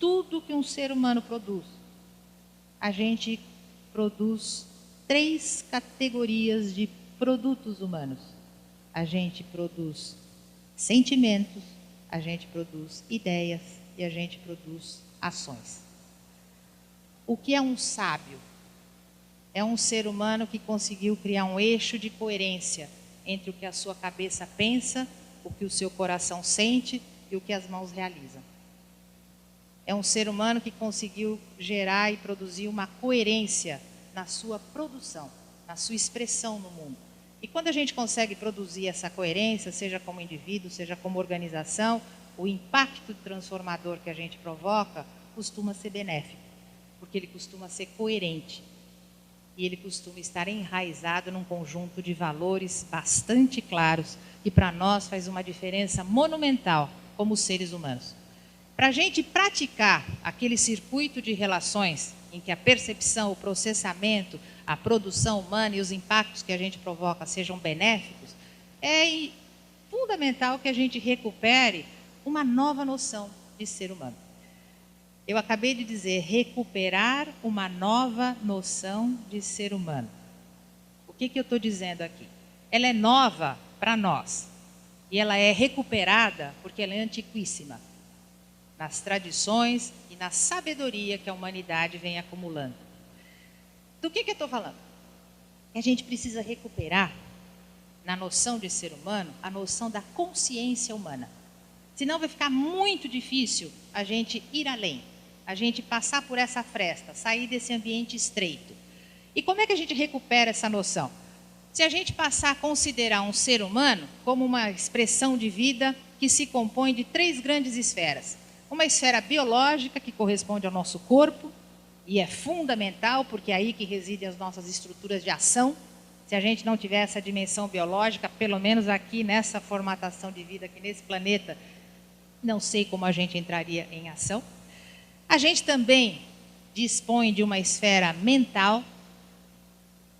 tudo que um ser humano produz, a gente produz 3 categorias de produtos humanos. A gente produz sentimentos, a gente produz ideias e a gente produz ações. O que é um sábio? É um ser humano que conseguiu criar um eixo de coerência entre o que a sua cabeça pensa, o que o seu coração sente e o que as mãos realizam. É um ser humano que conseguiu gerar e produzir uma coerência na sua produção, na sua expressão no mundo. E quando a gente consegue produzir essa coerência, seja como indivíduo, seja como organização, o impacto transformador que a gente provoca costuma ser benéfico, porque ele costuma ser coerente. E ele costuma estar enraizado num conjunto de valores bastante claros, que para nós faz uma diferença monumental como seres humanos. Para a gente praticar aquele circuito de relações em que a percepção, o processamento, a produção humana e os impactos que a gente provoca sejam benéficos, é fundamental que a gente recupere uma nova noção de ser humano. Eu acabei de dizer, recuperar uma nova noção de ser humano. O que eu estou dizendo aqui? Ela é nova para nós. E ela é recuperada porque ela é antiquíssima. Nas tradições e na sabedoria que a humanidade vem acumulando. Do que eu estou falando? Que a gente precisa recuperar, na noção de ser humano, a noção da consciência humana. Senão vai ficar muito difícil a gente ir além. A gente passar por essa fresta, sair desse ambiente estreito. E como é que a gente recupera essa noção? Se a gente passar a considerar um ser humano como uma expressão de vida que se compõe de 3 grandes esferas. Uma esfera biológica, que corresponde ao nosso corpo, e é fundamental, porque é aí que residem as nossas estruturas de ação. Se a gente não tiver essa dimensão biológica, pelo menos aqui nessa formatação de vida, aqui nesse planeta, não sei como a gente entraria em ação. A gente também dispõe de uma esfera mental,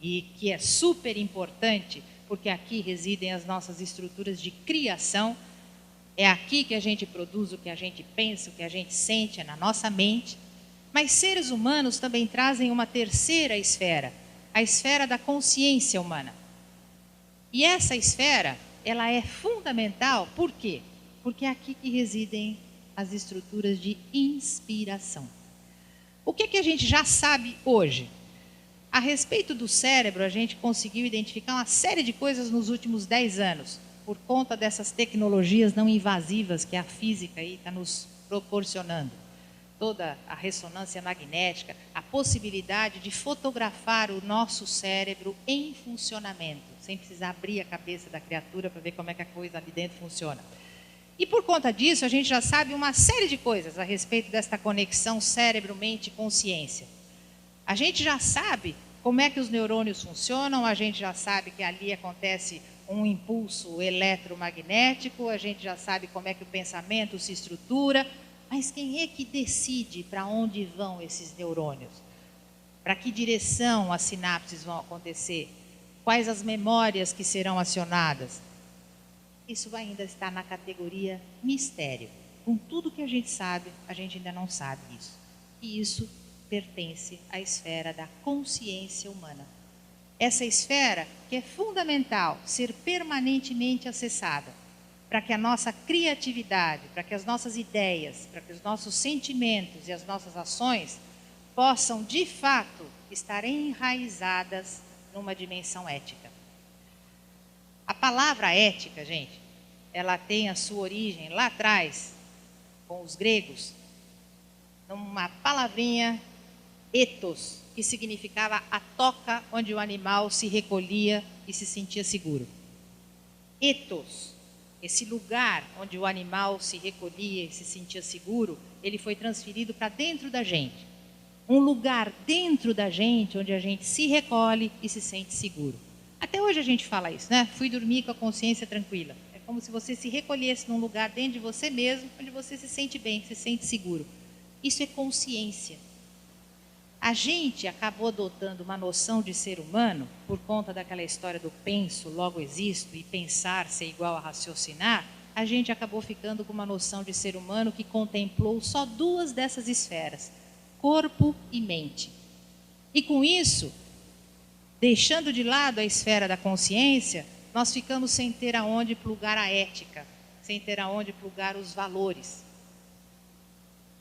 e que é super importante, porque aqui residem as nossas estruturas de criação. É aqui que a gente produz o que a gente pensa, o que a gente sente, é na nossa mente. Mas seres humanos também trazem uma terceira esfera, a esfera da consciência humana. E essa esfera, ela é fundamental, por quê? Porque é aqui que residem as estruturas de inspiração. O que a gente já sabe hoje? A respeito do cérebro, a gente conseguiu identificar uma série de coisas nos últimos 10 anos, por conta dessas tecnologias não invasivas que a física está nos proporcionando. Toda a ressonância magnética, a possibilidade de fotografar o nosso cérebro em funcionamento, sem precisar abrir a cabeça da criatura para ver como é que a coisa ali dentro funciona. E por conta disso, a gente já sabe uma série de coisas a respeito desta conexão cérebro-mente-consciência. A gente já sabe como é que os neurônios funcionam, a gente já sabe que ali acontece um impulso eletromagnético, a gente já sabe como é que o pensamento se estrutura, mas quem é que decide para onde vão esses neurônios? Para que direção as sinapses vão acontecer? Quais as memórias que serão acionadas? Isso ainda está na categoria mistério. Com tudo que a gente sabe, a gente ainda não sabe isso. E isso pertence à esfera da consciência humana. Essa esfera que é fundamental ser permanentemente acessada, para que a nossa criatividade, para que as nossas ideias, para que os nossos sentimentos e as nossas ações possam, de fato, estar enraizadas numa dimensão ética. A palavra ética, gente, ela tem a sua origem lá atrás, com os gregos, numa palavrinha ethos, que significava a toca onde o animal se recolhia e se sentia seguro. Ethos, esse lugar onde o animal se recolhia e se sentia seguro, ele foi transferido para dentro da gente. Um lugar dentro da gente onde a gente se recolhe e se sente seguro. Até hoje a gente fala isso, né? Fui dormir com a consciência tranquila. É como se você se recolhesse num lugar dentro de você mesmo, onde você se sente bem, se sente seguro. Isso é consciência. A gente acabou adotando uma noção de ser humano, por conta daquela história do penso, logo existo, e pensar ser igual a raciocinar, a gente acabou ficando com uma noção de ser humano que contemplou só duas dessas esferas, corpo e mente. E com isso, deixando de lado a esfera da consciência, nós ficamos sem ter aonde plugar a ética, sem ter aonde plugar os valores.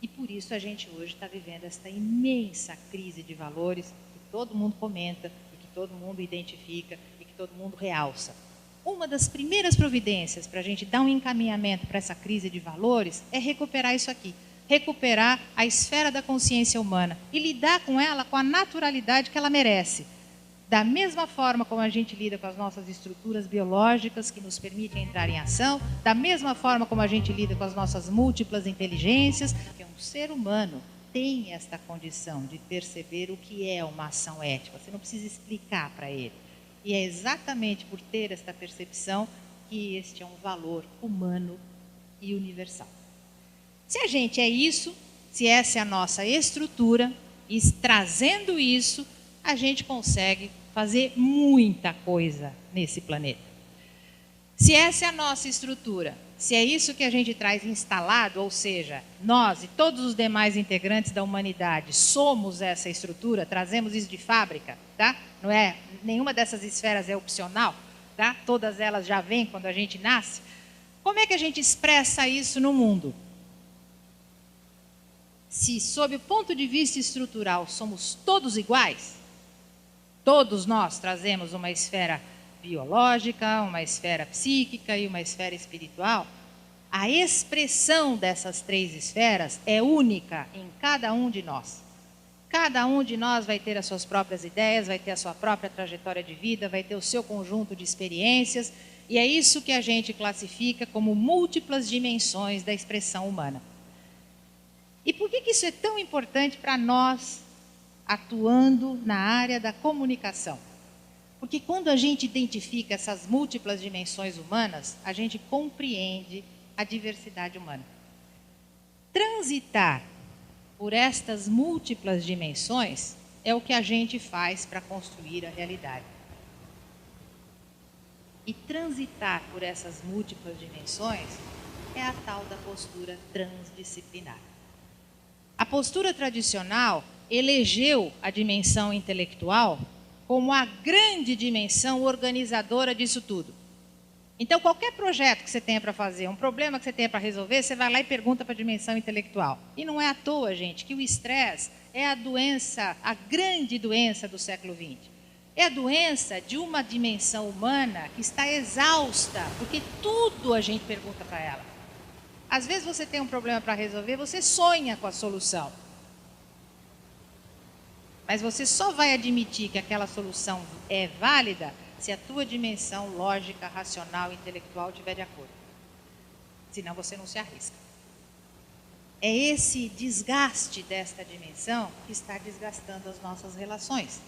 E por isso a gente hoje está vivendo esta imensa crise de valores que todo mundo comenta, e que todo mundo identifica, e que todo mundo realça. Uma das primeiras providências para a gente dar um encaminhamento para essa crise de valores é recuperar isso aqui. Recuperar a esfera da consciência humana e lidar com ela com a naturalidade que ela merece. Da mesma forma como a gente lida com as nossas estruturas biológicas que nos permitem entrar em ação, da mesma forma como a gente lida com as nossas múltiplas inteligências, que um ser humano tem esta condição de perceber o que é uma ação ética. Você não precisa explicar para ele. E é exatamente por ter esta percepção que este é um valor humano e universal. Se a gente é isso, se essa é a nossa estrutura, e trazendo isso, a gente consegue fazer muita coisa nesse planeta. Se essa é a nossa estrutura, se é isso que a gente traz instalado, ou seja, nós e todos os demais integrantes da humanidade somos essa estrutura, trazemos isso de fábrica, tá? Não é, nenhuma dessas esferas é opcional, tá? Todas elas já vêm quando a gente nasce. Como é que a gente expressa isso no mundo? Se, sob o ponto de vista estrutural, somos todos iguais, todos nós trazemos uma esfera biológica, uma esfera psíquica e uma esfera espiritual, a expressão dessas três esferas é única em cada um de nós. Cada um de nós vai ter as suas próprias ideias, vai ter a sua própria trajetória de vida, vai ter o seu conjunto de experiências, e é isso que a gente classifica como múltiplas dimensões da expressão humana. E por que isso é tão importante para nós, atuando na área da comunicação? Porque quando a gente identifica essas múltiplas dimensões humanas, a gente compreende a diversidade humana. Transitar por estas múltiplas dimensões é o que a gente faz para construir a realidade. E transitar por essas múltiplas dimensões é a tal da postura transdisciplinar. A postura tradicional elegeu a dimensão intelectual como a grande dimensão organizadora disso tudo. Então, qualquer projeto que você tenha para fazer, um problema que você tenha para resolver, você vai lá e pergunta para a dimensão intelectual. E não é à toa, gente, que o estresse é a doença, a grande doença do século XX. É a doença de uma dimensão humana que está exausta, porque tudo a gente pergunta para ela. Às vezes você tem um problema para resolver, você sonha com a solução. Mas você só vai admitir que aquela solução é válida se a tua dimensão lógica, racional, intelectual estiver de acordo. Senão você não se arrisca. É esse desgaste desta dimensão que está desgastando as nossas relações,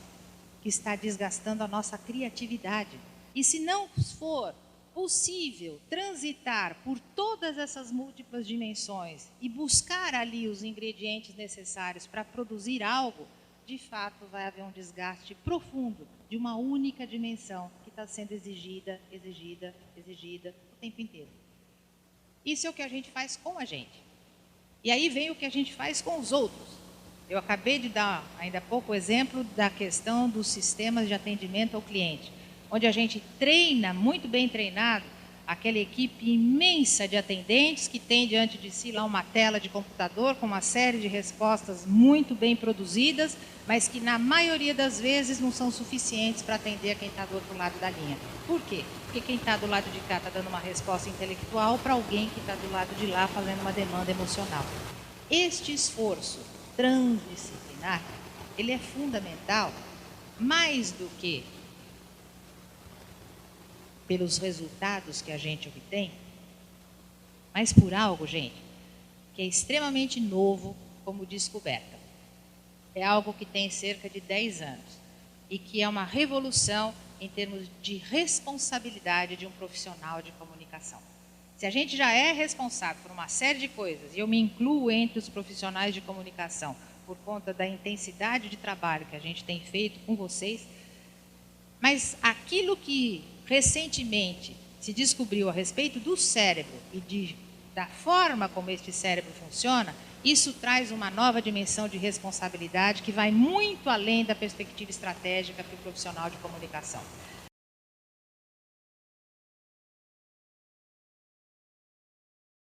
que está desgastando a nossa criatividade. E se não for possível transitar por todas essas múltiplas dimensões e buscar ali os ingredientes necessários para produzir algo, de fato vai haver um desgaste profundo de uma única dimensão que está sendo exigida o tempo inteiro. Isso é o que a gente faz com a gente. E aí vem o que a gente faz com os outros. Eu acabei de dar ainda há pouco o exemplo da questão dos sistemas de atendimento ao cliente, onde a gente treina, muito bem treinado, aquela equipe imensa de atendentes que tem diante de si lá uma tela de computador com uma série de respostas muito bem produzidas, mas que na maioria das vezes não são suficientes para atender a quem está do outro lado da linha. Por quê? Porque quem está do lado de cá está dando uma resposta intelectual para alguém que está do lado de lá fazendo uma demanda emocional. Este esforço transdisciplinar, ele é fundamental, mais do que pelos resultados que a gente obtém, mas por algo, gente, que é extremamente novo como descoberta. É algo que tem cerca de 10 anos e que é uma revolução em termos de responsabilidade de um profissional de comunicação. Se a gente já é responsável por uma série de coisas, e eu me incluo entre os profissionais de comunicação por conta da intensidade de trabalho que a gente tem feito com vocês, mas aquilo que recentemente se descobriu a respeito do cérebro e da forma como este cérebro funciona, isso traz uma nova dimensão de responsabilidade que vai muito além da perspectiva estratégica para o profissional de comunicação.